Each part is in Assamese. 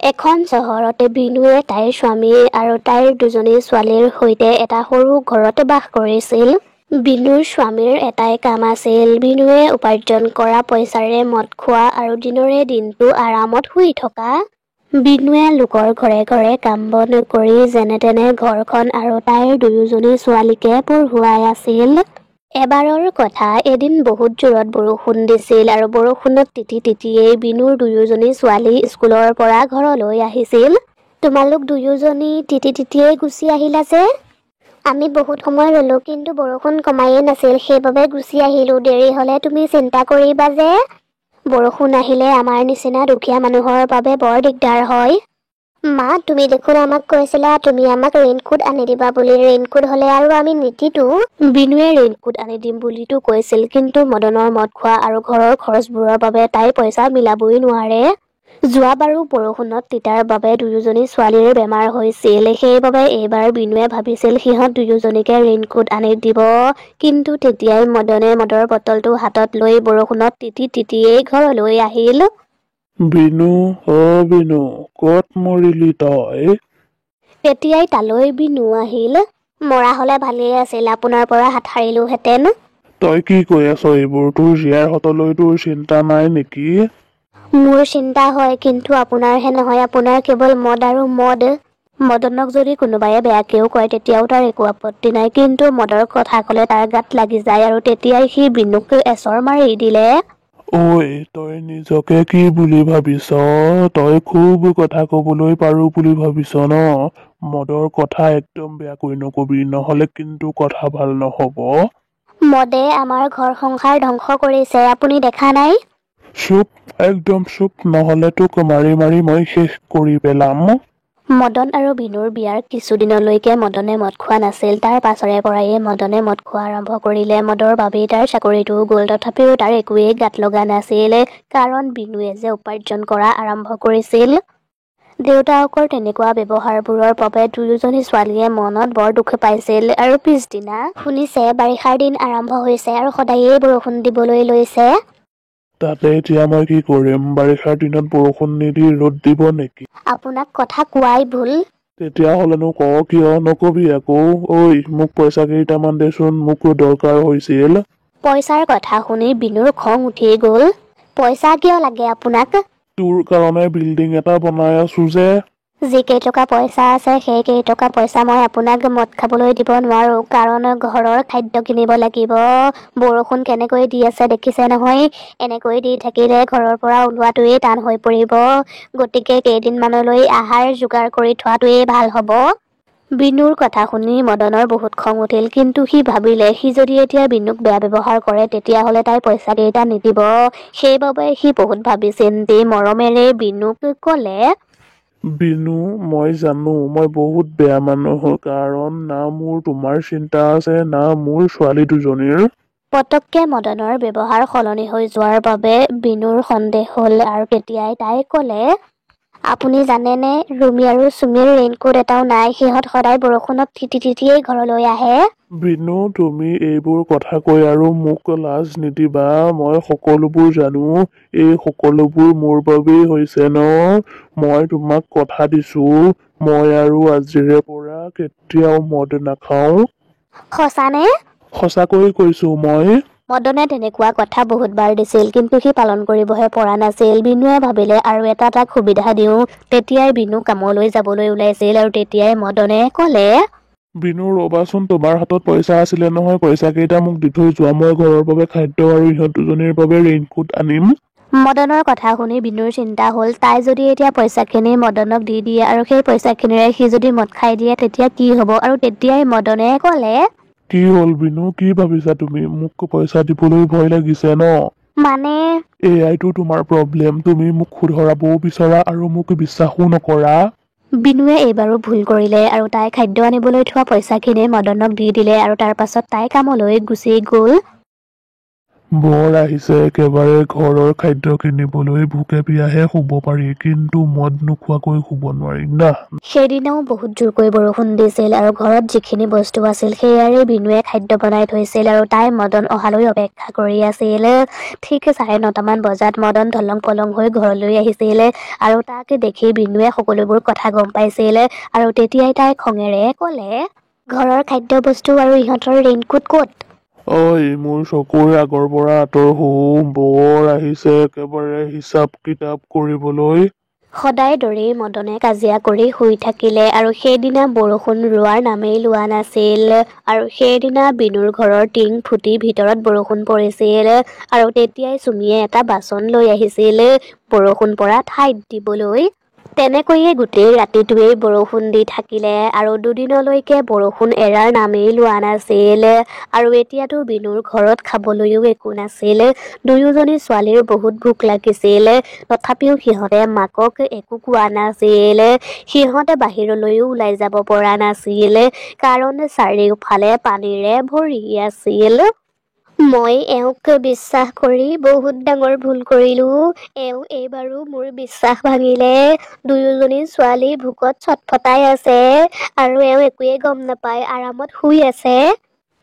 এখন চহৰতে বিনুৱে তাইৰ স্বামী আৰু তাইৰ দুজনী ছোৱালীৰ সৈতে এটা সৰু ঘৰত বাস কৰিছিল। বিনুৰ স্বামীৰ এটাই কাম আছিল, বিনুৱে উপাৰ্জন কৰা পইচাৰে মদ খোৱা আৰু দিনৰে দিনটো আৰামত শুই থকা। বিনুৱে লোকৰ ঘৰে ঘৰে কাম বন কৰি যেনে তেনে ঘৰখন আৰু তাইৰ দুয়োজনী ছোৱালীকে পঢ়ুৱাই আছিল। এবাৰৰ কথা, এদিন বহুত জোৰত বৰষুণ দিছিল আৰু বৰষুণত তিতি তিতিয়েই বিনুৰ দুয়োজনী ছোৱালী স্কুলৰ পৰা ঘৰলৈ আহিছিল। তোমালোক দুয়োজনী তিতি তিতিয়েই গুচি আহিলা যে? আমি বহুত সময় ৰলো, কিন্তু বৰষুণ কমায়েই নাছিল, সেইবাবে গুচি আহিলো। দেৰি হলে তুমি চিন্তা কৰিবা যে। বৰষুণ আহিলে আমাৰ নিচিনা দুখীয়া মানুহৰ বাবে বৰ দিগদাৰ হয়। মা, তুমি দেখোন আমাক কৈছিলা তুমি আমাক ৰেইনকোট আনি দিবা বুলি। ৰেইনকোট হলে আৰু আমি নিতিতো। বিনুৱে ৰেইনকোট আনি দিম বুলিতো কৈছিল, কিন্তু মদনৰ মদ খোৱা আৰু ঘৰৰ খৰচবোৰৰ বাবে তাই পইচা মিলাবই নোৱাৰে। যোৱাবাৰো বৰষুণত তিতাৰ বাবে দুয়োজনী ছোৱালীৰ বেমাৰ হৈছিল, সেইবাবে এইবাৰ বিনুৱে ভাবিছিল সিহঁত দুয়োজনীকে ৰেইনকোট আনি দিব, কিন্তু তেতিয়াই মদনে মদৰ বটলটো হাতত লৈ বৰষুণত তিতি তিতিয়েই ঘৰলৈ আহিল। বিনু, অ বিনু, কত মৰিলি তই? তেতিয়াই তালৈ বিনু আহিল। মৰা হলে ভালেই আছিল, আপোনাৰ পৰা হাত সাৰিলোহেঁতেন। তই কি কৈ আছ এইবোৰ? তোৰ জীয়াৰ হতলৈ তোৰ চিন্তা নাই নেকি? মোৰ চিন্তা হয়, কিন্তু আপোনাৰহে নহয়। আপোনাৰ কেৱল মদ আৰু মদ। মদনক যদি কোনোবাই বেয়াকেও কয় তেতিয়াও তাৰ একো আপত্তি নাই, কিন্তু মদৰ কথা কলে তাৰ গাত লাগি যায় আৰু তেতিয়াই সি বিনুক এচৰ মাৰি দিলে। ঐ, তই নিজকে কি বুলি ভাবিছ? তই খুব কথা কবলৈ পাৰো বুলি ভাবিছ ন? মদৰ কথা একদম বেয়াকৈ নকবি, নহলে কিন্তু কথা ভাল নহব। মদে আমাৰ ঘৰ সংসাৰ ধ্বংস কৰিছে, আপুনি দেখা নাই? চুপ, একদম চুপ, নহলে তোক মাৰি মাৰি মই শেষ কৰি পেলাম। মদন আৰু বিনুৰ বিয়াৰ কিছুদিনলৈকে মদনে মদ খোৱা নাছিল। তাৰ পাছৰে পৰাই মদনে মদ খোৱা আৰম্ভ কৰিলে। মদৰ বাবেই তাৰ চাকৰিটোও গল, তথাপিও তাৰ একোৱেই গাত লগা নাছিল, কাৰণ বিনুৱে যে উপাৰ্জন কৰা আৰম্ভ কৰিছিল। দেউতাকৰ তেনেকুৱা ব্যৱহাৰবোৰৰ বাবে দুয়োজনী ছোৱালীয়ে মনত বৰ দুখ পাইছিল। আৰু পিছদিনা শুনিছে বাৰিষাৰ দিন আৰম্ভ হৈছে আৰু সদায়েই বৰষুণ দিবলৈ লৈছে। তাতে এতিয়া মই কি কৰিম? বাৰিষাৰ দিনত বৰষুণ নিদি ৰ'দ দিব নেকি? আপোনাক কথা কোৱাই ভুল। তেতিয়াহলেনো ক কিয়? নকবি আকৌ। ঐ, মোক পইচা কেইটামান দেচোন, মোকো দৰকাৰ হৈছিল। পইচাৰ কথা শুনি বিনুৰ খং উঠি গল। পইচা কিয় লাগে আপোনাক? তোৰ কাৰণে বিল্ডিং এটা বনাই আছো যে। যি কেইটকা পইচা আছে সেই কেইটকা পইচা মই আপোনাক মদ খাবলৈ দিব নোৱাৰো, কাৰণ ঘৰৰ খাদ্য কিনিব লাগিব। বৰষুণ কেনেকৈ দি আছে দেখিছে নহয়, এনেকৈ দি থাকিলে ঘৰৰ পৰা ওলোৱাটোৱেই টান হৈ পৰিব। গতিকে কেইদিনমানলৈ আহাৰ যোগাৰ কৰি থোৱাটোৱেই ভাল হব। বিনুৰ কথা শুনি মদনৰ বহুত খং উঠিল, কিন্তু সি ভাবিলে সি যদি এতিয়া বিনুক বেয়া ব্যৱহাৰ কৰে তেতিয়াহলে তাই পইচা কেইটা নিদিব। সেইবাবে সি বহুত ভাবি চিন্তি মৰমেৰে বিনুক কলে, বিনু, মই জানো মই বহুত বেয়া মানুহ, কাৰণ না মোৰ তোমাৰ চিন্তা আছে, না মোৰ ছোৱালী দুজনীৰ। পতককে মদনৰ ব্যৱহাৰ সলনি হৈ যোৱাৰ বাবে বিনুৰ সন্দেহ হল, আৰু তেতিয়াই তাই কলে, আপুনি জানেনে ৰুমি আৰু চুমিৰ ৰেইনকোট এটাও নাই, সিহঁত সদায় বৰষুণত তিতি তিতিয়েই ঘৰলৈ আহে। বিনু, তুমি এইবোৰ কথা কৈ আৰু মোক লাজ নিদিবা। মই সকলোবোৰ জানো, এই সকলোবোৰ মোৰ বাবেই হৈছে ন। মই তোমাক কথা দিছো, মই আৰু আজিৰে পৰা কেতিয়াও মদ নাখাও। সঁচানে? সঁচাকৈ কৈছো মই। মদনে তেনেকুৱা কথা বহুতবাৰ দিছিল, কিন্তু সি পালন কৰিবহে পৰা নাছিল। বিনুৱে ভাবিলে আৰু এটা তাক সুবিধা দিওঁ। তেতিয়াই বিনু কামলৈ যাবলৈ ওলাইছিল, আৰু তেতিয়াই মদনে কলে, বিনু, ৰবাচোন, তোমাৰ হাতত পইচা আছিলে নহয়, পইচা কেইটা মোক দি থৈ যোৱা। মই ঘৰৰ বাবে খাদ্য আৰু ইহঁত দুজনীৰ বাবে ৰেইনকোট আনিম। মদনৰ কথা শুনি বিনুৰ চিন্তা হল, তাই যদি এতিয়া পইচাখিনি মদনক দি দিয়ে আৰু সেই পইচাখিনিৰে সি যদি মদ খাই দিয়ে তেতিয়া কি হব। আৰু তেতিয়াই মদনে কলে, কি হল বিনু, কি ভাবিছা তুমি? মোক পইচা দিবলৈ ভয় লাগিছে ন? মানে? এয়াইতো তোমাৰ প্ৰব্লেম, তুমি মোক শুধৰাবও বিচৰা আৰু মোক বিশ্বাসো নকৰা। বিনুৱে এইবাৰো ভুল কৰিলে, আৰু তাই খাদ্য আনিবলৈ থোৱা পইচাখিনি মদনক দি দিলে, আৰু তাৰ পাছত তাই কামলৈ গুচি গল। বৰ আহিছে একেবাৰে ঘৰৰ খাদ্য কিনিবলৈ ভোকে পিয়াহে শুব পাৰি কিন্তু মদ নোখোৱাকৈ শুব নোৱাৰি না। সেইদিনাও বহুত জোৰকৈ বৰষুণ দিছিল আৰু ঘৰত যিখিনি বস্তু আছিল সেয়াৰে বিনুৱে খাদ্য বনাই থৈছিল আৰু তাই মদন অহালৈ অপেক্ষা কৰি আছিল। ঠিক 9:30মান বজাত মদন ধলং পলং হৈ ঘৰলৈ আহিছিল আৰু তাক দেখি বিনুৱে সকলোবোৰ কথা গম পাইছিল আৰু তেতিয়াই তাই খঙেৰে ক'লে, ঘৰৰ খাদ্য বস্তু আৰু ইহঁতৰ ৰেইনকোট ক'ত? ঐ মোৰ চকুৰ আগৰ পৰা আঁতৰ হো, বৰ আহিছে একেবাৰে হিচাপ কিতাপ কৰিবলৈ। সদায় দৰেই মদনে কাজিয়া কৰি শুই থাকিলে আৰু সেইদিনা বৰষুণ ৰোৱাৰ নামেই লোৱা নাছিল আৰু সেইদিনা বিনুৰ ঘৰৰ টিং ফুটি ভিতৰত বৰষুণ পৰিছিল আৰু তেতিয়াই চুমিয়ে এটা বাচন লৈ আহিছিল বৰষুণ পৰা ঠাইত দিবলৈ। তেনেকৈয়ে গোটেই ৰাতিটোৱেই বৰষুণ দি থাকিলে আৰু দুদিনলৈকে বৰষুণ এৰাৰ নামেই লোৱা নাছিল আৰু এতিয়াতো বিনুৰ ঘৰত খাবলৈও একো নাছিল। দুয়োজনী ছোৱালীৰ বহুত ভোক লাগিছিল, তথাপিও সিহঁতে মাকক একো কোৱা নাছিল। সিহঁতে বাহিৰলৈও ওলাই যাব পৰা নাছিল কাৰণ চাৰিওফালে পানীৰে ভৰি আছিল। মই এওঁক বিশ্বাস কৰি বহুত ডাঙৰ ভুল কৰিলো। এওঁ এইবাৰো মোৰ বিশ্বাস ভাঙিলে। দুয়োজনী ছোৱালী ভোকত ছটফটাই আছে আৰু এওঁ একোৱে গম নাপায় আৰামত শুই আছে।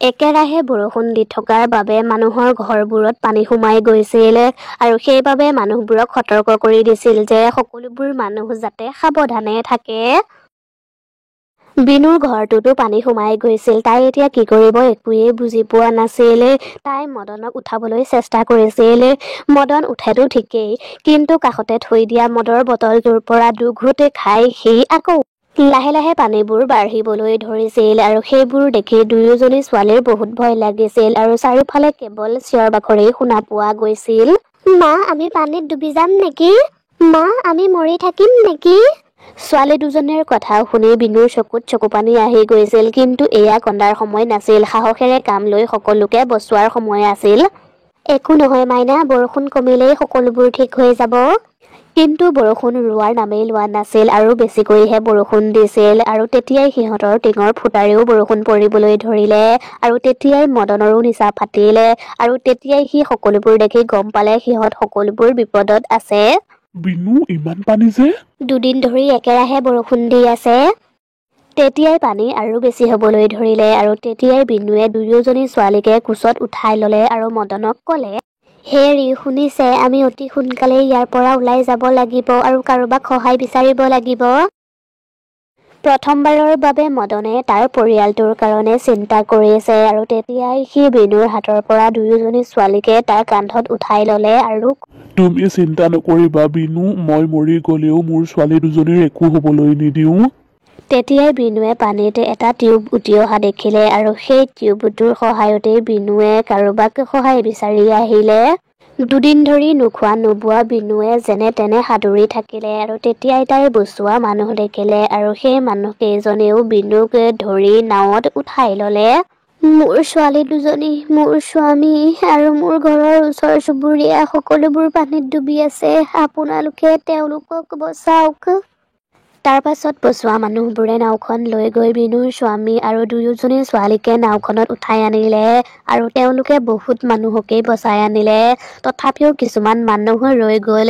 একেৰাহে বৰষুণ দি থকাৰ বাবে মানুহৰ ঘৰবোৰত পানী সোমাই গৈছিল আৰু সেইবাবে মানুহবোৰক সতৰ্ক কৰি দিছিল যে সকলোবোৰ মানুহ যাতে সাৱধানে থাকে। বিনুৰ ঘৰটোতো পানী সোমাই গৈছিল। তাই এতিয়া কি কৰিব একোৱেই বুজি পোৱা নাছিল। তাই মদনক উঠাবলৈ চেষ্টা কৰিছিল। মদন উঠেতো ঠিকেই, কিন্তু কাষতে থৈ দিয়া মদৰ বটলটোৰ পৰা দুঘোট খাই সি আকৌ লাহে লাহে পানীবোৰ বাঢ়িবলৈ ধৰিছিল আৰু সেইবোৰ দেখি দুয়োজনী ছোৱালীৰ বহুত ভয় লাগিছিল আৰু চাৰিওফালে কেৱল চিঞৰ বাখৰেই শুনা পোৱা গৈছিল। মা, আমি পানীত ডুবি যাম নেকি? মা, আমি মৰি থাকিম নেকি? ছোৱালী দুজনীৰ কথা শুনি বিনুৰ চকুত চকুপানী আহি গৈছিল, কিন্তু এয়া কন্দাৰ সময় নাছিল। সাহসেৰে কাম লৈ সকলোকে বচোৱাৰ সময় আছিল। একো নহয় মাইনা, বৰষুণ কমিলেই সকলোবোৰ ঠিক হৈ যাব। কিন্তু বৰষুণ ৰোৱাৰ নামেই লোৱা নাছিল আৰু বেছিকৈহে বৰষুণ দিছিল আৰু তেতিয়াই সিহঁতৰ টিঙৰ ফুটাৰেও বৰষুণ পৰিবলৈ ধৰিলে আৰু তেতিয়াই মদনৰো নিচা ফাটিল আৰু তেতিয়াই সি সকলোবোৰ দেখি গম পালে সিহঁত সকলোবোৰ বিপদত আছে। বিনু, ইমান পানী যে? দুদিন ধৰি একেৰাহে বৰষুণ দি আছে। তেতিয়াই পানী আৰু বেছি হবলৈ ধৰিলে আৰু তেতিয়াই বিনুৱে দুয়োজনী ছোৱালীকে কোচত উঠাই ললে আৰু মদনক ক'লে, হেৰি শুনিছে, আমি অতি সোনকালে ইয়াৰ পৰা ওলাই যাব লাগিব আৰু কাৰোবাক সহায় বিচাৰিব লাগিব। প্ৰথমবাৰৰ বাবে মদনে তাৰ পৰিয়ালটোৰ কাৰণে চিন্তা কৰিছে আৰু তেতিয়াই সি বিনুৰ হাতৰ পৰা দুয়োজনী ছোৱালীকে তাৰ কান্ধত উঠাই ললে আৰু তুমি চিন্তা নকৰিবা বিনু, মই মৰি গলেও মোৰ ছোৱালী দুজনীৰ একো হবলৈ নিদিওঁ। তেতিয়াই বিনুৱে পানীত এটা টিউব উটি অহা দেখিলে আৰু সেই টিউবটোৰ সহায়তেই বিনুৱে কাৰোবাক সহায় বিচাৰি আহিলে। দুদিন ধৰি নোখোৱা নোবোৱা বিনুৱে যেনে তেনে সাঁতুৰি থাকিলে আৰু তেতিয়াই তাই বচোৱা মানুহ দেখিলে আৰু সেই মানুহ কেইজনেও বিনুক ধৰি নাৱত উঠাই ললে। মোৰ ছোৱালী দুজনী, মোৰ স্বামী আৰু মোৰ ঘৰৰ ওচৰ চুবুৰীয়া সকলোবোৰ পানীত ডুবি আছে। আপোনালোকে তেওঁলোকক বচাওক। তাৰ পাছত বচোৱা মানুহবোৰে নাওখন লৈ গৈ বিনুৰ স্বামী আৰু দুয়োজনী ছোৱালীকে নাওখনত উঠাই আনিলে আৰু তেওঁলোকে বহুত মানুহকেই বচাই আনিলে। তথাপিও কিছুমান মানুহ ৰৈ গল।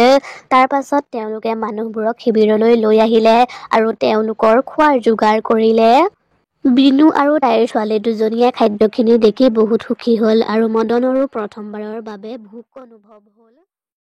তাৰ পাছত তেওঁলোকে মানুহবোৰক শিবিৰলৈ লৈ আহিলে আৰু তেওঁলোকৰ খোৱাৰ যোগাৰ কৰিলে। বিনু আৰু তাইৰ ছোৱালী দুজনীয়ে খাদ্যখিনি দেখি বহুত সুখী হল আৰু মদনৰো প্ৰথমবাৰৰ বাবে ভোক অনুভৱ হল।